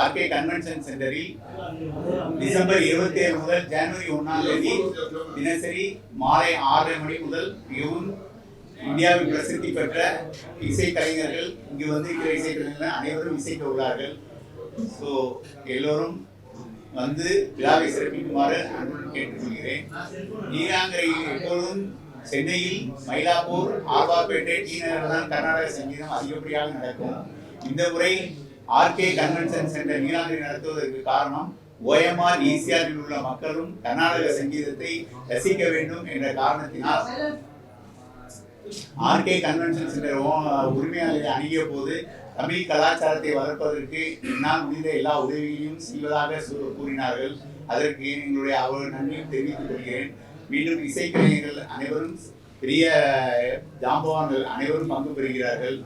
RK convention சென்டரில் December 27 முதல் ஜனவரி 1ஆம் தேதி தினசரி மாலை 6:30 மணி முதல் மிகவும் இந்தியாவில் பிரசித்தி பெற்ற இசைக்கலைஞர்கள் இங்கு வந்து இருக்கிற இசைக்கலைஞர்கள் அனைவரும் இசைக்க உள்ளார்கள். ஸோ எல்லோரும் வந்து விழாவை சிறப்பிக்குமாறு அன்புடன் கேட்டுக்கொள்கிறேன். நீலாங்கரையில் எப்பொழுதும் சென்னையில் மயிலாப்பூர், ஆர்வாப்பேட்டை, டி நகரில் தான் கர்நாடக சங்கீதம் அதிகப்படியாக நடக்கும். இந்த முறை ஆர்கே கன்வென்ஷன் சென்டர் நீலாங்கரை நடத்துவதற்கு காரணம் ஓஎம்ஆர் ஈசிஆரில் உள்ள மக்களும் கர்நாடக சங்கீதத்தை ரசிக்க வேண்டும் என்ற காரணத்தினால் ஆர்கே கன்வென்ஷன் சென்டர் உரிமையாளரை அணுகிய போது தமிழ் கலாச்சாரத்தை வளர்ப்பதற்கு என்னால் முடிந்த எல்லா உதவியையும் செய்வதாக கூறினார்கள். அதற்கு எங்களுடைய நன்றியும் தெரிவித்துக் கொள்கிறேன். மீண்டும் இசைக்கலைஞர்கள் அனைவரும், பெரிய ஜாம்பவான்கள் அனைவரும் பங்கு பெறுகிறார்கள்.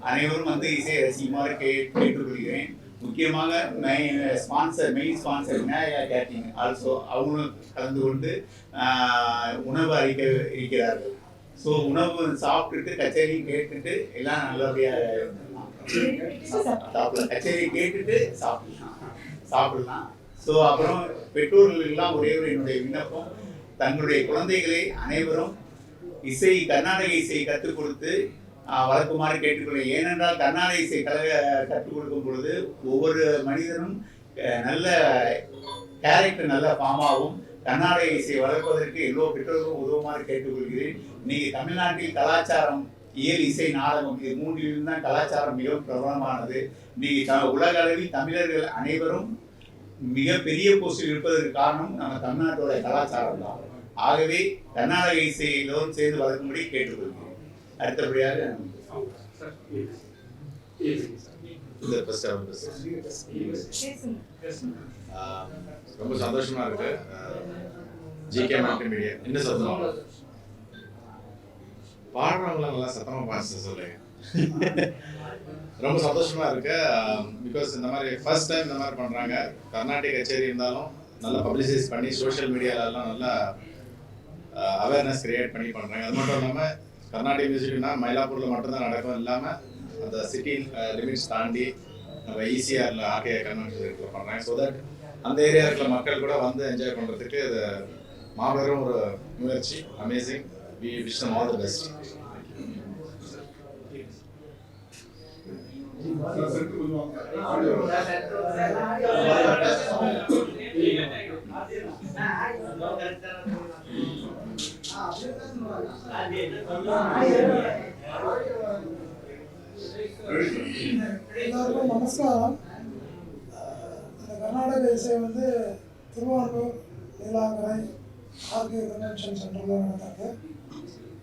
அனைவரும் வந்து இசையை ரசிக்குமாறு கேட்டுக்கொள்கிறேன். முக்கியமாக main sponsor Vinayaka catering also அவங்களும் கலந்து கொண்டு உணவு அளிக்க இருக்கிறார்கள். ஸோ உணவு சாப்பிட்டுட்டு கச்சேரி கேட்டுட்டு எல்லாம் நல்லபடியாக சாப்பிடலாம். கச்சேரி கேட்டுட்டு சாப்பிடலாம். ஸோ அப்புறம் பெற்றோர்களுக்கெல்லாம் ஒரே ஒரு என்னுடைய விண்ணப்பம், தங்களுடைய குழந்தைகளை அனைவரும் கர்நாடக இசையை கற்றுக் கொடுத்து வளர்க்குமாறு கேட்டுக்கொள்கிறேன். ஏனென்றால் கர்நாடக இசை கற்றுக் கொடுக்கும் பொழுது ஒவ்வொரு மனிதனும் நல்ல கேரக்டர் நல்ல ஃபார்மாகவும் கர்நாடக இசையை வளர்ப்பதற்கு எல்லோ பெற்றோர்களும் உதவுமாறு கேட்டுக்கொள்கிறேன். இன்னைக்கு தமிழ்நாட்டில் கலாச்சாரம், இயல், இசை, நாடகம் இது மூன்றிலும் தான் கலாச்சாரம் மிகவும் பிரபலமானது. இன்னைக்கு உலக அளவில் தமிழர்கள் அனைவரும் மிகப்பெரிய போஸ்டில் இருப்பதற்கு காரணம் நம்ம தமிழ்நாட்டோட கலாச்சாரம் தான். ஆகவே கர்நாடக இசை எல்லோரும் சேர்ந்து வளர்க்கும்படி கேட்டுக்கொள்கிறேன். அடுத்தபடியாக ரொம்ப சந்தோஷமா இருக்கு. ஜிகே மல்டிமீடியா என்ன சொல்றோம், பாடுறவங்களாம் நல்லா சத்தமா பாட சொல்லுங்க. ரொம்ப சந்தோஷமா இருக்கு. பிகாஸ் இந்த மாதிரி ஃபர்ஸ்ட் டைம் இந்த மாதிரி பண்றாங்க. கர்நாடக கச்சேரி இருந்தாலும் நல்லா பப்ளிசைஸ் பண்ணி சோஷியல் மீடியாலெல்லாம் நல்லா அவேர்னஸ் கிரியேட் பண்ணி பண்றாங்க. அது மட்டும் இல்லாமல் கர்நாடிக் மியூசிக்னா மயிலாப்பூரில் மட்டும்தான் நடக்கும், இல்லாமல் அந்த சிட்டி லிமிட்ஸ் தாண்டி நம்ம ஈசிஆரில் ஆர்கே கன்வென்ஷன் சென்டரில் பண்ணுறாங்க. ஸோ தட் அந்த ஏரியா இருக்கிற மக்கள் கூட வந்து என்ஜாய் பண்ணுறதுக்கு இது மாபெரும் ஒரு முயற்சி. Amazing. We wish them all the best. எல்லாருக்கும் நமஸ்காரம். இந்த கர்நாடக இசை வந்து திருவாரூர் நீலாங்கரை ஆர்கே கன்வென்ஷன் சென்டரில் நடந்தது.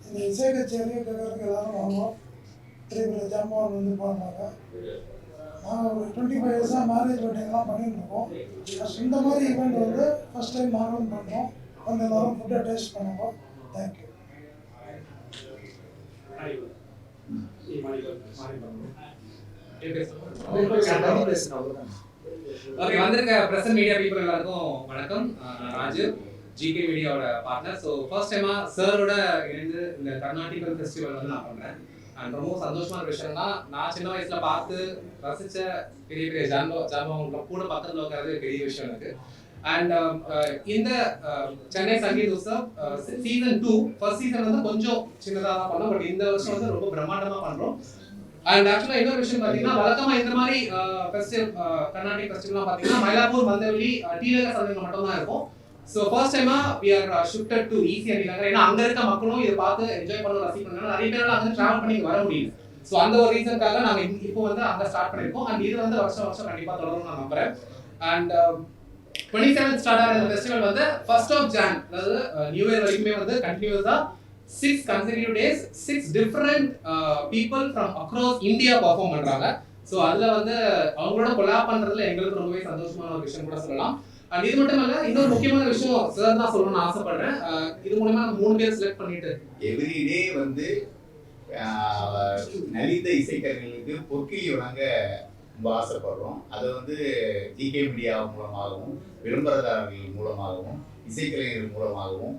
இந்த இசை கச்சேரி கேட்கறதுக்கு எல்லாரும் வாங்குவோம். பெரிய பெரிய ஜாம்பவான் வந்து பாடுறாங்க. நாங்கள் ஒரு 25 இயர்ஸாக மேரேஜ் வெட்டிங்லாம் பண்ணிட்டு இருக்கோம். இந்த மாதிரி ஈவெண்ட் வந்து ஃபர்ஸ்ட் டைம் நாங்களும் பண்ணுறோம். வந்து எல்லாரும் ஃபுட்டை டேஸ்ட் பண்ணுவோம். தேங்க்யூ. ஓகே, வந்திருக்க பிரசன்ட் மீடியா பீப்புள் எல்லாருக்கும் வணக்கம். நான் ராஜு, ஜிகே மீடியாவோட பார்ட்னர். ஸோ ஃபர்ஸ்ட் டைமாக சாரோட இணைந்து இந்த கர்நாடிக் ஃபெஸ்டிவல் வந்து நான் பண்ணேன். அண்ட் ரொம்ப சந்தோஷமான விஷயம்னா, நான் சின்ன வயசுல பார்த்து ரசிச்ச பெரிய பெரிய ஜாம்பவங்களை கூட பக்கத்தில் உட்காரது பெரிய விஷயம் எனக்கு. அண்ட் இந்த Chennai Sangeet Utsav season 2 first season வந்து கொஞ்சம் சின்னதாக தான் பண்ணோம். பட் இந்த வருஷம் வந்து ரொம்ப பிரம்மாண்டமாக பண்ணுறோம். அண்ட் ஆக்சுவலாக இன்னொரு விஷயம் பார்த்தீங்கன்னா, வழக்கமாக இந்த மாதிரி ஃபெஸ்டிவல் கர்நாடிக் ஃபெஸ்டிவல்லாம் பார்த்தீங்கன்னா மயிலாப்பூர், மந்தவெளி, டி நகர் சங்கங்கள் மட்டும்தான் இருக்கும். ஸோ ஃபர்ஸ்ட் டைமாக we are shifted to ECR நகர். ஏன்னா அங்கே இருக்க மக்களும் இதை பார்த்து என்ஜாய் பண்ண ரசிக்கணும். நிறைய பேரால் அங்கே ட்ராவல் பண்ணி வர முடியல. ஸோ அந்த ஒரு ரீசனுக்காக நாங்கள் இப்போ வந்து அங்கே ஸ்டார்ட் பண்ணியிருக்கோம். அண்ட் இது வந்து வருஷம் வருஷம் கண்டிப்பாக தொடரும் நான் நம்புறேன். அண்ட் 27th ஸ்டார்ட் ஆகிற இந்த ஃபெஸ்டிவல் வந்து 1st of Jan, அதாவது நியூ இயர் வரைக்குமே வந்து கண்டினியூஸாக 6 consecutive days 6 different people from across India perform பண்ணுறாங்க. ஸோ அதில் வந்து அவங்களோட கொலாப் பண்ணுறதுல எங்களுக்கு ரொம்பவே சந்தோஷமான ஒரு விஷயம் கூட சொல்லலாம். அண்ட் இது மட்டும் இல்ல, இன்னொரு முக்கியமான விஷயம் சார் தான் சொல்லணும்னு ஆசைப்படுறேன். இது மூலமா 3 பேர் செலக்ட் பண்ணிட்டு எவ்ரிடே வந்து நலிந்த இசைக்கலைஞர்களுக்கு பொற்கிழி வழங்க ரொம்ப ஆசைப்படுறோம். அதை வந்து ஜிகே மீடியா மூலமாகவும், விளம்பரதாரர்கள் மூலமாகவும், இசைக்கலைஞர்கள் மூலமாகவும்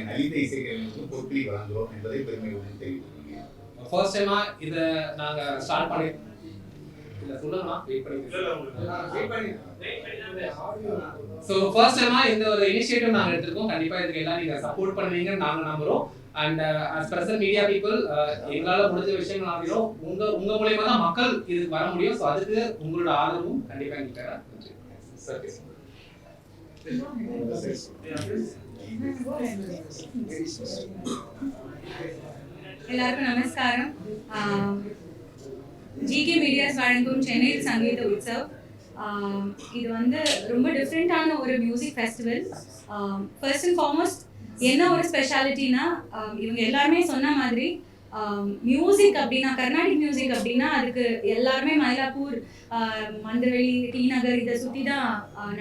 நலிந்த இசைக்கலைஞர்களுக்கு பொற்கிழி வழங்குகிறோம் என்பதை பெருமையுடன் தெரிவித்துள்ளேன். ஃபர்ஸ்ட் டைமா இதை நாங்கள் ஸ்டார்ட் பண்ணி இல்ல சொல்லலாம் வெயிட் பண்ணி ஸோ ஃபர்ஸ்ட் டைமா இந்த ஒரு இனிஷியேட்டிவ் நாங்கள் எடுத்திருக்கோம். கண்டிப்பா இதுக்கு எல்லாம் நீங்க சப்போர்ட் பண்ணுவீங்கன்னு நாங்க நம்புறோம். And as present media people எங்களால முடிஞ்ச விஷயங்கள் ஆகிறோம். உங்க மூலமா தான் மக்கள் இதுக்கு வர முடியும். ஸோ அதுக்கு உங்களோட ஆதரவும் கண்டிப்பா எங்களுக்கு தேவை. சார் எல்லாருக்கும் நமஸ்காரம். ஜிகே மீடியாஸ் வழங்கும் சென்னையில் சங்கீத உற்சவ். இது வந்து ரொம்ப டிஃப்ரெண்ட்டான ஒரு music festival. First and foremost என்ன ஒரு ஸ்பெஷாலிட்டினா, இவங்க எல்லாருமே சொன்ன மாதிரி மியூசிக் அப்படின்னா, கர்நாடிக் மியூசிக் அப்படின்னா அதுக்கு எல்லாருமே மயிலாப்பூர், மந்தவெளி, டி நகர் இதை சுற்றி தான்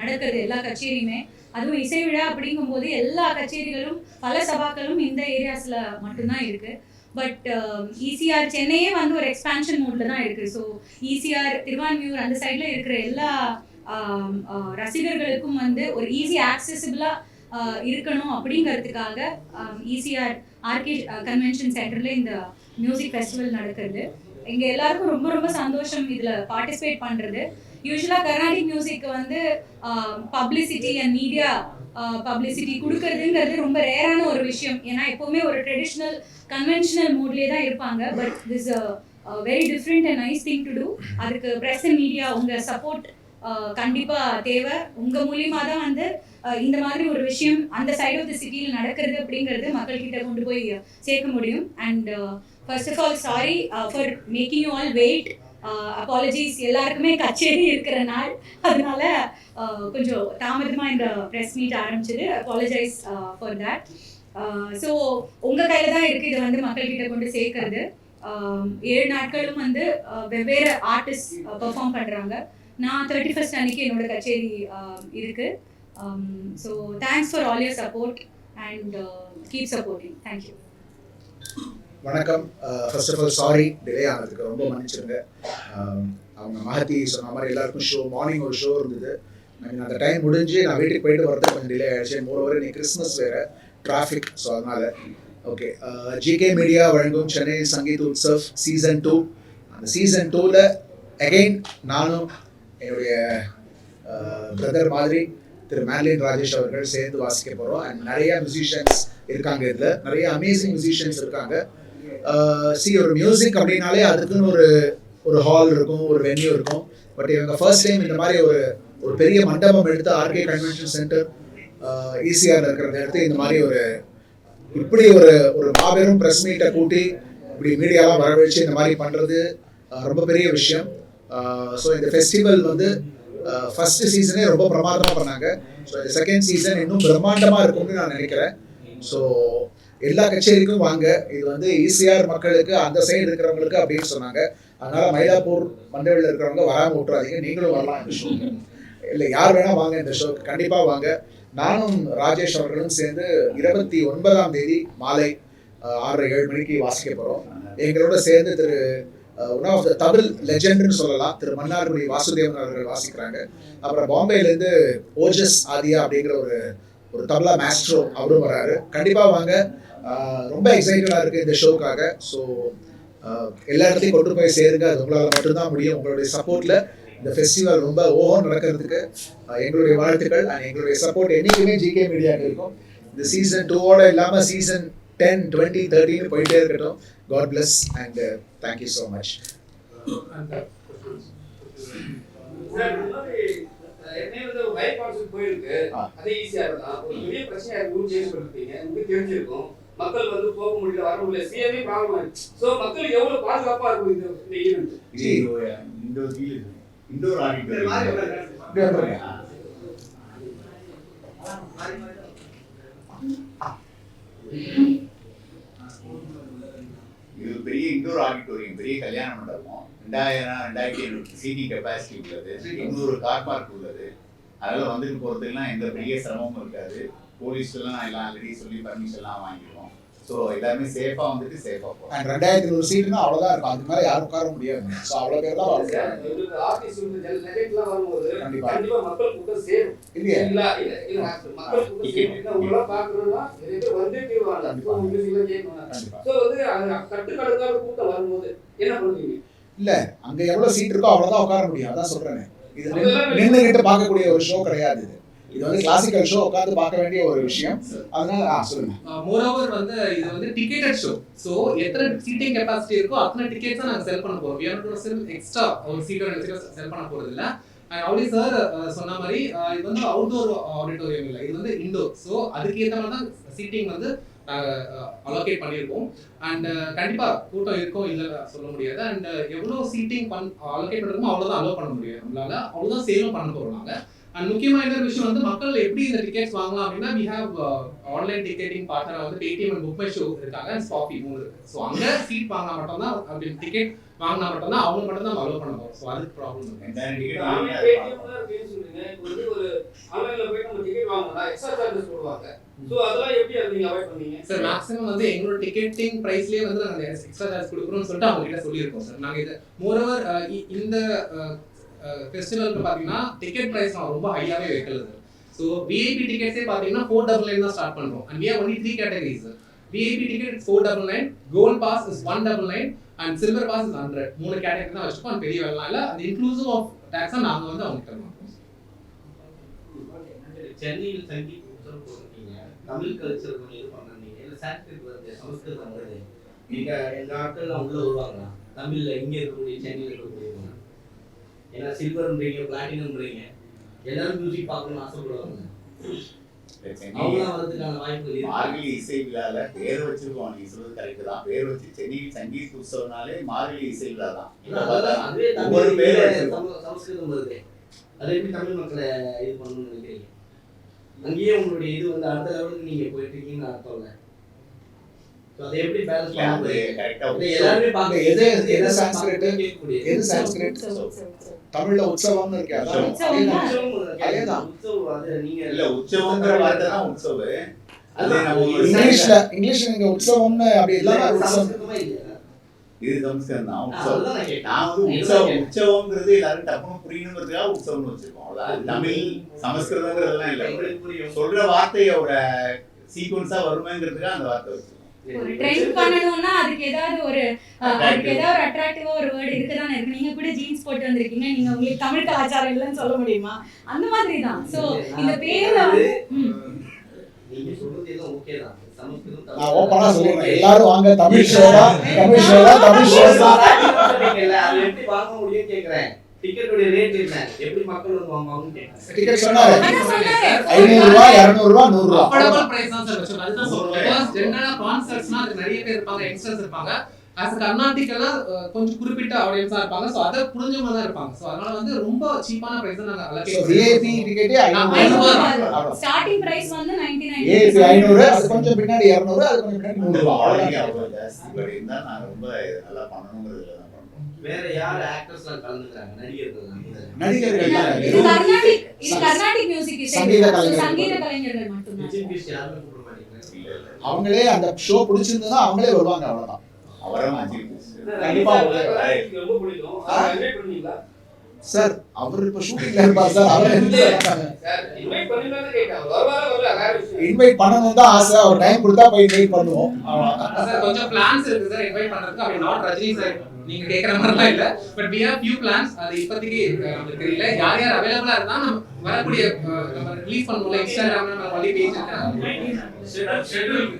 நடக்குது எல்லா கச்சேரியுமே. அதுவும் இசை விழா அப்படிங்கும்போது எல்லா கச்சேரிகளும் பல சபாக்களும் இந்த ஏரியாஸில் மட்டும்தான் இருக்குது. பட் இசிஆர் சென்னையே வந்து ஒரு எக்ஸ்பான்ஷன் மோடில் தான் இருக்குது. ஸோ இசிஆர், திருவான்மியூர் அந்த சைடில் இருக்கிற எல்லா ரசிகர்களுக்கும் வந்து ஒரு ஈஸி ஆக்சசிபிளாக இருக்கணும் அப்படிங்கிறதுக்காக இசிஆர் ஆர்கே கன்வென்ஷன் சென்டரில் இந்த மியூசிக் ஃபெஸ்டிவல் நடக்கிறது. இங்கே எல்லாருக்கும் ரொம்ப ரொம்ப சந்தோஷம் இதில் பார்ட்டிசிபேட் பண்ணுறது. யூஸ்வலாக கர்நாடிக் மியூசிக் வந்து பப்ளிசிட்டி அண்ட் மீடியா பப்ளிசிட்டி கொடுக்கறதுங்கிறது ரொம்ப ரேரான ஒரு விஷயம். ஏன்னா எப்போவுமே ஒரு ட்ரெடிஷ்னல் கன்வென்ஷனல் மூட்லேயே தான் இருப்பாங்க. But this very different and nice thing to do. அதுக்கு ப்ரெஸ் அண்ட் மீடியா உங்கள் சப்போர்ட் கண்டிப்பாக தேவை. உங்கள் மூலியமாக தான் வந்து இந்த மாதிரி ஒரு விஷயம் அந்த சைட் ஆஃப் த சிட்டியில் நடக்கிறது அப்படிங்கிறது மக்கள்கிட்ட கொண்டு போய் சேர்க்க முடியும். And first of all sorry for making you all wait. Apologies, எல்லாருக்குமே கச்சேரி இருக்கிற நாள், அதனால கொஞ்சம் தாமதமாக இந்த ப்ரெஸ் மீட் ஆரம்பிச்சது. Apologize for that. ஸோ உங்கள் கையில் தான் இருக்குது இதை வந்து மக்கள்கிட்ட கொண்டு சேர்க்கறது. 7 நாட்களும் வந்து வெவ்வேறு ஆர்டிஸ்ட் பெர்ஃபார்ம் பண்ணுறாங்க. நான் 31st அன்னைக்கு என்னோட கச்சேரி இருக்குது. So thanks for all your support and keep supporting. Thank you. வணக்கம். First of all sorry delay ஆனதுக்கு, ரொம்ப மன்னிச்சிருங்க. அவங்க மகதி சொன்ன மாதிரி எல்லாருக்கும் மார்னிங் ஒரு ஷோ இருந்தது. அந்த டைம் முடிஞ்சு நான் வீட்டுக்கு போயிட்டு வரது கொஞ்சம் டிலே ஆகிடுச்சு. மோரோவர் இன்னைக்கு கிறிஸ்மஸ் வேறு, டிராஃபிக். ஸோ அதனால் ஓகே. ஜிகே மீடியா வழங்கும் சென்னை சங்கீத் உற்சவ் சீசன் 2. அந்த சீசன் 2ல் அகெயின் நானும் என்னுடைய பிரதர் மாதிரி திரு மேன்லின் ராஜேஷ் அவர்கள் சேர்ந்து வாசிக்க போகிறோம். அண்ட் நிறைய மியூசிஷியன்ஸ் இருக்காங்க. இதில் நிறைய அமேசிங் மியூசிஷியன்ஸ் இருக்காங்க. ஒரு மியூசிக் அப்படின்னாலே அதுக்குன்னு ஒரு ஹால் இருக்கும், ஒரு வென்யூ இருக்கும். பட் இவங்க ஃபர்ஸ்ட் டைம் இந்த மாதிரி ஒரு பெரிய மண்டபம் எடுத்து ஆர்கே கன்வென்ஷன் சென்டர் ஈசிஆர் இருக்கிறத எடுத்து இந்த மாதிரி இப்படி ஒரு மாபெரும் ப்ரெஸ் மீட்டை கூட்டி இப்படி மீடியாலாம் வரவழைச்சு இந்த மாதிரி பண்ணுறது ரொம்ப பெரிய விஷயம். ஸோ இந்த ஃபெஸ்டிவல் வந்து ஃபர்ஸ்ட் சீசனே ரொம்ப பிரமாதமாக பண்ணாங்க. ஸோ இந்த செகண்ட் சீசன் இன்னும் பிரம்மாண்டமாக இருக்கும்னு நான் நினைக்கிறேன். ஸோ எல்லா கச்சேரிக்கும் வாங்க. இது வந்து ஈசிஆர் மக்களுக்கு, அந்த சைடு இருக்கிறவங்களுக்கு அப்படின்னு சொன்னாங்க. அதனால் மயிலாப்பூர், மண்டவெளியில் இருக்கிறவங்க வராமல் விட்டுறாதீங்க. நீங்களும் வரலாம் இந்த ஷோக்கு. இல்லை, யார் வேணால் வாங்க இந்த ஷோக்கு, கண்டிப்பாக வாங்க. நானும் ராஜேஷ் அவர்களும் சேர்ந்து 29ஆம் தேதி மாலை 6-7 மணிக்கு வாசிக்க போகிறோம். எங்களோட சேர்ந்து திரு ஒன் ஆஃப் த தமிழ் லெஜெண்ட்னு சொல்லலாம், திரு மன்னார்குடி வாசுதேவன் அவர்கள் வாசிக்கிறாங்க. அப்புறம் பாம்பேலேருந்து ஓஜஸ் ஆதியா அப்படிங்கிற ஒரு தபலா மாஸ்ட்ரோ அவரும் வராரு. கண்டிப்பாக வாங்க. ரொம்ப எக்ஸைட்டடாக இருக்குது இந்த ஷோக்காக. ஸோ எல்லா இடத்தையும் கொண்டு போய் சேருங்க. அது உங்களால் மட்டும்தான் முடியும். உங்களுடைய சப்போர்ட்டில் இந்த ஃபெஸ்டிவல் ரொம்ப ஓஹோன்னு நடக்கிறதுக்கு எங்களுடைய வாழ்த்துக்கள். அண்ட் எங்களுடைய சப்போர்ட் என்றைக்குமே ஜிகே மீடியாவுக்கு இருக்கும். இந்த சீசன் 2ஓட இல்லாமல் சீசன் 10, 20, 30 போயிட்டே இருக்கட்டும். God bless and thank you so much. மக்கள் வந்து போக முடியல, வர முடியல, சிஎம்ஏ ப்ராப்ளம் ஆயிடுச்சு. ஸோ மக்களுக்கு எவ்வளவு பாதுகாப்பா இருக்கும் இந்த ஈவெண்ட்? இண்டோர் இது பெரிய இண்டோர் ஆடிட்டோரியம், பெரிய கல்யாண மண்டபம். 2000-2500 சீட்டிங் கெப்பாசிட்டி உள்ளது. 800 கார் பார்க் உள்ளது. அதனால வந்துட்டு போகிறதுக்குலாம் எந்த பெரிய சிரமமும் இருக்காது. போலீஸ்லாம் நான் எல்லாம் ஆல்ரெடி சொல்லி பர்மிஷன்லாம் வாங்கிடுவோம். ஸோ எல்லாருமே சேஃபாக வந்துட்டு சேஃபாக போகும். அண்ட் 2200 சீட்டுனா அவ்வளோதான் இருக்கும். அதுக்கு மேலே யாரும் உட்கார முடியாது. ஸோ அவ்வளோ பேர் தான் வருவாங்க. வரும்போது கண்டிப்பாக மக்கள் கூட்டம் சேரும். இல்லையா? மக்கள் கூட்டம் சேரும். உங்களெல்லாம் பார்க்கணும்னா நிறைய பேர் வந்துட்டே வருவாங்க. ஸோ வந்து கட்டுக்கடங்காத கூட்டம் வரும்போது என்ன பண்ணுவீங்க? இல்லை அங்கே எவ்வளோ சீட் இருக்கோ அவ்வளோதான் உட்கார முடியும். அதான் சொல்கிறேன். இது நின்றுகிட்டு பார்க்கக்கூடிய ஒரு ஷோ கிடையாது. இது வந்து கிளாசிக்கல் ஷோ, உட்காந்து பார்க்க வேண்டிய ஒரு விஷயம். அதனால சொல்லுங்க. மோரோவர் வந்து இது வந்து டிக்கெட்டட் ஷோ. ஸோ எத்தனை சீட்டிங் கெப்பாசிட்டி இருக்கோ அத்தனை டிக்கெட்ஸ் நாங்கள் செல் பண்ண போகிறோம். We are not sell extra ஒரு சீட்டை செல் பண்ண போகிறது இல்லை. அண்ட் ஆல்ரெடி சார் சொன்ன மாதிரி இது வந்து அவுட்டோர் ஆடிட்டோரியம் இல்லை, இது வந்து இண்டோர். ஸோ அதுக்கு ஏற்ற மாதிரி தான் சீட்டிங் வந்து அலோகேட் பண்ணியிருக்கோம். அண்ட் கண்டிப்பாக கூட்டம் இருக்கும் இல்லை சொல்ல முடியாது. அண்ட் எவ்வளோ சீட்டிங் அலோகேட் பண்ணுறோமோ அவ்வளோதான் அலோவ் பண்ண முடியும் நம்மளால. அவ்வளோதான் சேலும் பண்ண போகிறோம் நாங்கள். அண்ட் முக்கியமான இன்னொரு விஷயம் வந்து மக்கள் எப்படி இந்த டிக்கெட்ஸ் வாங்கலாம் அப்படின்னா, we have online ticketing partner வந்து Paytm and book my show இருக்காங்க, ஸ்பாஃபி 3. ஸோ அங்கே சீட் வாங்கினா மட்டும்தான், அப்படி டிக்கெட் வாங்கினா மட்டும்தான் அவங்க மட்டும் தான் அலோவ் பண்ண போகிறோம். ஸோ அதுக்கு ப்ராப்ளம் ஒரு ஆன்லைன்ல போய் நம்ம டிக்கெட் வாங்கணும்னா எக்ஸ்ட்ரா சார்ஜஸ் போடுவாங்க. ஸோ அதெல்லாம் எப்படி நீங்க அவாய்ட் பண்ணீங்க சார்? மேக்ஸிமம் வந்து எங்களோட டிக்கெட்டிங் ப்ரைஸ்லேயே வந்து நாங்கள் எக்ஸ்ட்ரா சார்ஜ் கொடுக்குறோம்னு சொல்லிட்டு அவங்க கிட்ட சொல்லியிருக்கோம் சார். நாங்கள் இது மோரோவர் இந்த ஃபெஸ்டிவலுக்கு பார்த்தீங்கன்னா டிக்கெட் ப்ரைஸ் நான் ரொம்ப ஹையாகவே வைக்கல சார். ஸோ விஐபி டிக்கெட்ஸே பார்த்தீங்கன்னா 499 தான் ஸ்டார்ட் பண்ணுறோம். And we have only 3 categories sir. VIP ticket is 499, gold pass is 199 and silver pass is 100. 3 category தான் வச்சுக்கோம். அண்ட் பெரிய வெள்ளம் இல்லை, அது இன்க்ளூசிவ் ஆஃப் டேக்ஸாக நாங்கள் வந்து அவங்க தருவோம். சென்னையில் சங்கீத் உற்சவம் போட்டிருக்கீங்க, தமிழ் கல்ச்சர் கொஞ்சம் இது பண்ணுறீங்க, இல்லை சான்ஸ்கிரிட் வருது, சமஸ்கிருதம் வருது. நீங்கள் எங்கள் ஆட்கள்லாம் உள்ளே வருவாங்களா? தமிழில் இங்கே இருக்கக்கூடிய சென்னையில் இருக்கக்கூடியவங்க, ஏன்னா சில்வர்ன்றீங்க, பிளாட்டினம்ன்றீங்க, எல்லாரும் மியூசிக் பார்க்கணும்னு ஆசைப்படுவாங்க. அவங்களாம் வரதுக்கான வாய்ப்புகள் மார்கழி இசை விழால பேர் வச்சிருக்கோம். நீங்க சொல்றது கரெக்ட் தான். பேர் வச்சு சென்னையில் சங்கீத் உற்சவனாலே மார்கழி இசை விழா தான். அதுவே தமிழ் சமஸ்கிருதம் வருது, அதை எப்படி தமிழ் மக்களை இது பண்ணணும்னு நினைக்கிறீங்க? அங்கேயே உங்களுடைய இது வந்து அடுத்த லெவலுக்கு நீங்க போயிட்டு இருக்கீங்கன்னு அர்த்தம் இல்லை. ஸோ அதை எப்படி பேலன்ஸ் பண்ண எல்லாருமே பார்க்க எது சான்ஸ்கிரிட், எது சான்ஸ்கிரிட், தமிழ்ல உற்சவம்னு இருக்கு. அதேதான் உற்சவம். அது நீங்க இல்ல உற்சவம்ங்கிற வார்த்தை தான் உற்சவம். அது நம்ம இங்கிலீஷ்ல நீங்க உற்சவம்னு அப்படி இல்லாம சமஸ்கிருதமா இல்லையா? இது சமஸ்கிருதம் தான் உற்சவம். நான் வந்து உற்சவம்ங்கிறது எல்லாரும் டப்புனு புரியணுங்கிறதுக்காக உற்சவம்னு வச்சிருக்கோம். அவ்வளவுதான். தமிழ் சமஸ்கிருதங்கிறதெல்லாம் இல்லை, சொல்ற வார்த்தையோட சீக்வன்ஸா வருமேங்கிறதுக்காக அந்த வார்த்தை வச்சிருக்கோம். ஒரு ட்ரெண்ட் பண்ணணும்னா அதுக்கு ஏதாவது ஒரு அட்ராக்டிவா ஒரு வேர்ட் இருக்குதானே இருக்கு. நீங்க கூட ஜீன்ஸ் போட்டு வந்திருக்கீங்க, நீங்க உங்களுக்கு தமிழ் கலாச்சாரம் இல்லைன்னு சொல்ல முடியுமா? அந்த மாதிரி தான். சோ இந்த பேர்ல நீங்க சொல்றது எல்லாம் ஓகே தான். சமஸ்கிருதம் நான் ஓபனா சொல்றேன், எல்லாரும் வாங்க தமிழ் ஷோ தான், தமிழ் ஷோ தான், தமிழ் ஷோ தான். அது எப்படி வாங்க முடியும் கேக்குறேன். டிக்கெட்டோட ரேட் என்ன, எப்படி மக்கள் வந்து வாங்குவாங்கன்னு கேக்குறேன். டிக்கெட் சொன்னாரு 500 ரூபாய், 200 ரூபாய், 100 ரூபாய். அஃபோர்டபிள் பிரைஸ் தான் சார் வச்சிருக்கோம். அதுதான் சொல்றேன். பிகாஸ் ஜெனரலா கான்சர்ட்ஸ்னா அது நிறைய பேர் இருப்பாங்க, யங்ஸ்டர்ஸ் இருப்பாங்க. as a கர்நாடிக்னா கொஞ்சம் குறிப்பிட்ட ஆடியன்ஸா இருப்பாங்க. சோ அத புரிஞ்சவங்க தான் இருப்பாங்க. சோ அதனால வந்து ரொம்ப சீப்பான பிரைஸ் நாங்க அலோகேட் பண்ணுவோம். VIP ticket 500. ஸ்டார்டிங் பிரைஸ் வந்து 99. விஐபி 500, அது கொஞ்சம் பின்னாடி 200, அது கொஞ்சம் பின்னாடி 100 ரூபாய். அவ்வளவு ஜாஸ்தி பட் இருந்தா நான் ரொம்ப நல்லா பண்ணணும்ங்கிறதுல தான் பண்றோம். வேற யார் ஆக்டர்ஸ்லாம் கலந்துக்கறாங்க? நடிகர்கள் நடிகர்கள் இது கர்நாடிக் மியூசிக் இசை, சங்கீத கலைஞர்கள் மட்டும் தான். ஜிபிஎஸ் யாரும் கூப்பிட மாட்டீங்க. அவங்களே அந்த ஷோ பிடிச்சிருந்தா அவங்களே வருவாங்க, அவ்வளவுதான். அவரும் கண்டிப்பா ரொம்ப பிடிக்கும். என்ஜாய் பண்ணீங்களா சார்? அவர் இப்ப ஷூட்டிங்ல இருப்பார் சார். அவர் சார் இன்வைட் பண்ணினால கேட்டேன். வரல வேற விஷயம். இன்வைட் பண்ணனும் தான் ஆசை. அவர் டைம் கொடுத்தா போய் இன்வைட் பண்ணுவோம். அவ்வளவுதான் சார். கொஞ்சம் பிளான்ஸ் இருக்கு சார் இன்வைட் பண்றதுக்கு. அப்படி நாட் ரஜினி சார் நீங்க கேக்குற மாதிரிலாம் இல்ல. But we have few plans. அது இப்போதைக்கு நமக்கு தெரியல. யார் யார் அவைலபிளா இருந்தா நம்ம வரக்கூடிய நம்ம ரிலீஸ் பண்ணுவோம். இன்ஸ்டாகிராம்ல நம்ம வழி பேஜ் ஷெட்யூல்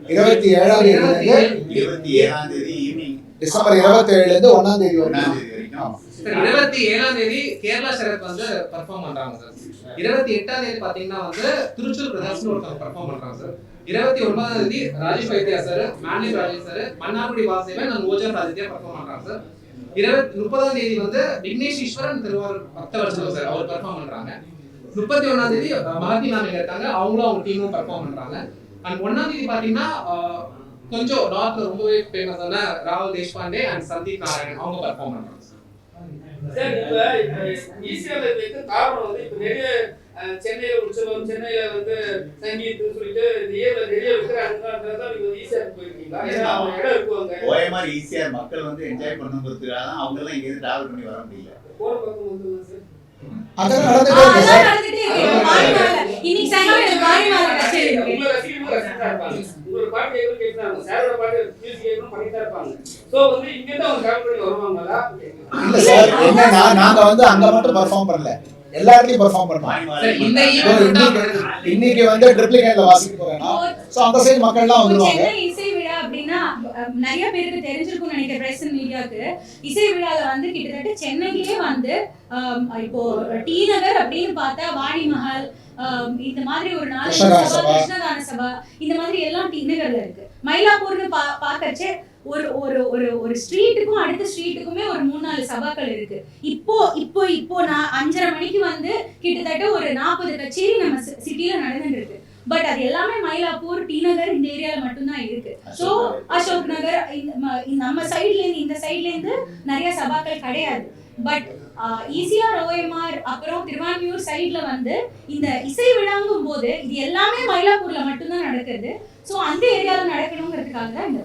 27ஆம் தேதி ஈவினிங், டிசம்பர் 27ல இருந்து 1ஆம் தேதி வரைக்கும். 27ஆம் தேதி கேரளா சரத் வந்து பெர்ஃபார்ம் பண்றாங்க சார். 28ஆம் தேதி பாத்தீங்கன்னா வந்து திருச்சூர் பிரதர்ஷன் ஒருத்தர் பெர்ஃபார்ம் பண்றாங்க சார். 29ஆம் தேதி ராஜேஷ் வைத்தியா சார், மான்லி ராஜேஷ் சார், மன்னார்குடி வாசேவன் அண்ட் ஓஜர் ராஜேந்தியா பெர்ஃபார்ம் பண்றாங்க சார். 30ஆம் தேதி வந்து விக்னேஷ் ஈஸ்வரன் திருவாரூர் பக்தவச்சலம் சார் அவர் பெர்ஃபார்ம் பண்றாங்க. 31ஆம் தேதி மகதி மேம் இங்க இருக்காங்க, அவங்களும் அவங்க டீமும் பெர்ஃபார்ம் பண்றாங்க. அண்ட் 1ஆம் தேதி பாத்தீங்கன்னா கொஞ்சம் நார்த்ல ரொம்பவே ஃபேமஸான ராகுல் தேஷ்பாண்டே அண்ட் சந்தீப் நாராயணன் அவங்க பெர்ஃபார்ம் பண்றாங்க. சார் இப்ப ஈஸியா இருக்க காரணம் வந்து இப்ப நிறைய சென்னையில உற்சவம், சென்னையில வந்து சங்கீத்னு சொல்லிட்டு இயர்ல நிறைய இருக்கிறாங்கன்றதால நீங்க ஈஸியா போயிருக்கீங்களா? ஏன்னா அவங்க இடம் இருக்குவாங்க. ஓஎம்ஆர் ஈஸியா மக்கள் வந்து என்ஜாய் பண்ணுங்கிறதுக்காக தான் அவங்க எல்லாம் இங்க இருந்து டிராவல் பண்ணி வர முடியல. போன பக்கம் வந்து சார் அதெல்லாம் நடந்துட்டே இருக்கு சார். இன்னைக்கு சாயங்காலம் மாரிமால கச்சேரி இருக்கு. உங்க ரசிகர்கள் ரசிகரா இருப்பாங்க. உங்களோட பாட்டு கேட்கணும் கேட்கறாங்க. சாரோட பாட்டு மியூசிக் கேட்கணும் ஆர்கனைசேஷனும் பண்ணிட்டு இருப்பாங்க. ஸோ வந்து இங்கேருந்து அவங்க டிராவல் பண்ணி வருவாங்களா? இல்ல சார், என்னன்னா நாங்க வந்து அங்க மட்டும் பெர்ஃபார்ம் பண்ணல, எல்லா இடத்துலயும் பெர்ஃபார்ம் பண்ணோம். சார் இந்த ஈவென்ட் இன்னைக்கு வந்து ட்ரிப்ளிகேட்ல வாசிக்க போறேன்னா சோ அந்த சைடு மக்கள்லாம் வந்துருவாங்க. சென்னை இசை விழா அப்படின்னா நிறைய பேருக்கு தெரிஞ்சிருக்கும் நினைக்கிறேன். பிரஸ் மீடியாவுக்கு இசை விழால வந்து கிட்டத்தட்ட சென்னையிலேயே வந்து இப்போ டி நகர் அப்படின்னு பார்த்தா வாணி மஹால், இந்த மாதிரி ஒரு 4 சபா, கிருஷ்ணகான சபா, இந்த மாதிரி எல்லாம் டி நகர்ல இருக்கு. மயிலாப்பூர்னு பார்க்கச்சே ஒரு ஒரு ஒரு ஒரு ஸ்ட்ரீட்டுக்கும் அடுத்த ஸ்ட்ரீட்டுக்குமே ஒரு 3-4 சபாக்கள் இருக்கு. இப்போ நான் 5:30 மணிக்கு வந்து கிட்டத்தட்ட ஒரு 40 கச்சேரி நம்ம சிட்டில நடந்துட்டு இருக்கு. பட் அது எல்லாமே மயிலாப்பூர், டி நகர் இந்த ஏரியால மட்டும்தான் இருக்கு. ஸோ அசோக் நகர் நம்ம சைட்ல இருந்து இந்த சைட்ல இருந்து நிறைய சபாக்கள் கிடையாது. பட் ஈசிஆர், ஓஎம்ஆர், அப்புறம் திருவான்மியூர் சைட்ல வந்து இந்த இசை விழாங்கும் போது இது எல்லாமே மயிலாப்பூர்ல மட்டும்தான் நடக்குது. ஸோ அந்த ஏரியால நடக்கணுங்கிறதுக்காக தான் இந்த